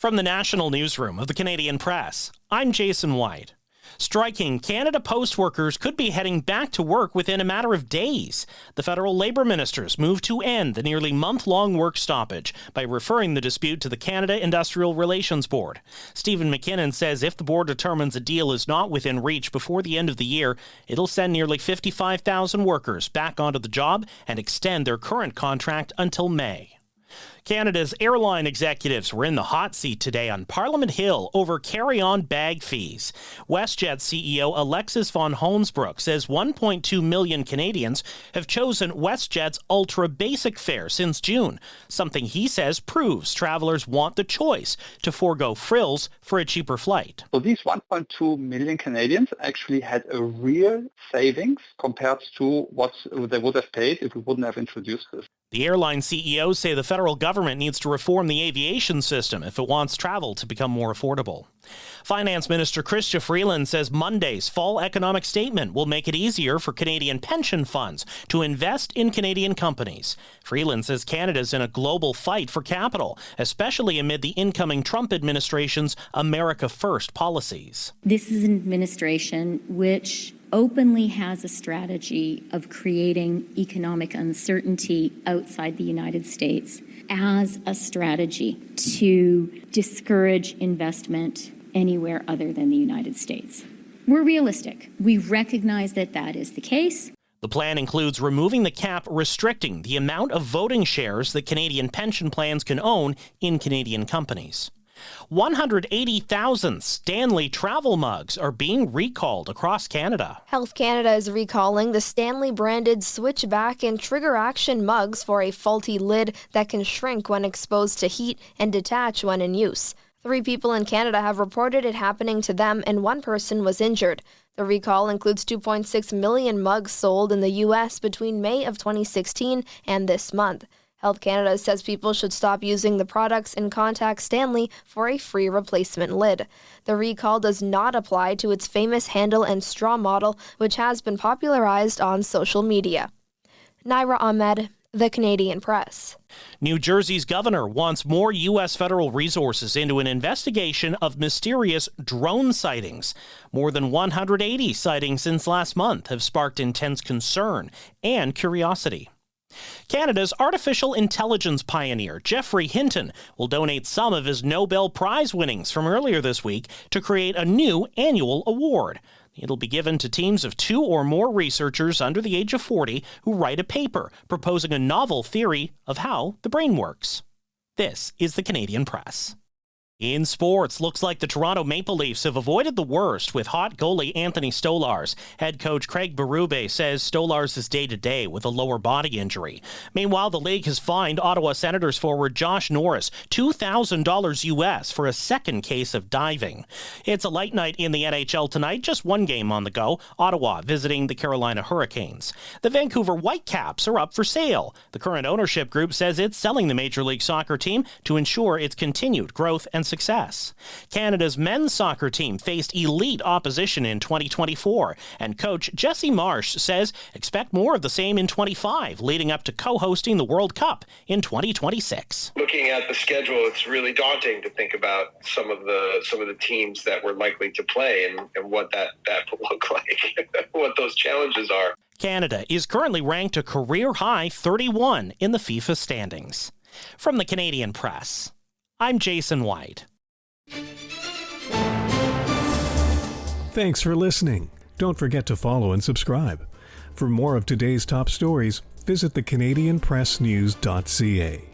From the National Newsroom of the Canadian Press, I'm Jason White. Striking Canada Post workers could be heading back to work within a matter of days. The federal labour ministers moved to end the nearly month-long work stoppage by referring the dispute to the Canada Industrial Relations Board. Stephen McKinnon says if the board determines a deal is not within reach before the end of the year, it'll send nearly 55,000 workers back onto the job and extend their current contract until May. Canada's airline executives were in the hot seat today on Parliament Hill over carry-on bag fees. WestJet CEO Alexis von Holmesbroek says 1.2 million Canadians have chosen WestJet's ultra-basic fare since June, something he says proves travelers want the choice to forego frills for a cheaper flight. So these 1.2 million Canadians actually had a real savings compared to what they would have paid if we wouldn't have introduced this. The airline CEOs say the federal government needs to reform the aviation system if it wants travel to become more affordable. Finance Minister Chrystia Freeland says Monday's fall economic statement will make it easier for Canadian pension funds to invest in Canadian companies. Freeland says Canada's in a global fight for capital, especially amid the incoming Trump administration's America First policies. This is an administration which openly has a strategy of creating economic uncertainty outside the United States as a strategy to discourage investment anywhere other than the United States. We're realistic. We recognize that that is the case. The plan includes removing the cap restricting the amount of voting shares that Canadian pension plans can own in Canadian companies. 180,000 Stanley travel mugs are being recalled across Canada. Health Canada is recalling the Stanley branded switchback and trigger action mugs for a faulty lid that can shrink when exposed to heat and detach when in use. 3 people in Canada have reported it happening to them, and 1 person was injured. The recall includes 2.6 million mugs sold in the U.S. between May of 2016 and this month. Health Canada says people should stop using the products and contact Stanley for a free replacement lid. The recall does not apply to its famous handle and straw model, which has been popularized on social media. Naira Ahmed, The Canadian Press. New Jersey's governor wants more U.S. federal resources into an investigation of mysterious drone sightings. More than 180 sightings since last month have sparked intense concern and curiosity. Canada's artificial intelligence pioneer, Geoffrey Hinton, will donate some of his Nobel Prize winnings from earlier this week to create a new annual award. It'll be given to teams of 2 or more researchers under the age of 40 who write a paper proposing a novel theory of how the brain works. This is the Canadian Press. In sports, looks like the Toronto Maple Leafs have avoided the worst with hot goalie Anthony Stolarz. Head coach Craig Berube says Stolarz is day-to-day with a lower body injury. Meanwhile, the league has fined Ottawa Senators forward Josh Norris $2,000 US for a second case of diving. It's a light night in the NHL tonight, just 1 game on the go. Ottawa visiting the Carolina Hurricanes. The Vancouver Whitecaps are up for sale. The current ownership group says it's selling the Major League Soccer team to ensure its continued growth and success. Canada's men's soccer team faced elite opposition in 2024, and coach Jesse Marsh says expect more of the same in 25, leading up to co-hosting the World Cup in 2026. Looking at the schedule, it's really daunting to think about some of the teams that we're likely to play and what that will look like, what those challenges are. Canada is currently ranked a career-high 31 in the FIFA standings. From the Canadian Press, I'm Jason White. Thanks for listening. Don't forget to follow and subscribe. For more of today's top stories, visit thecanadianpressnews.ca.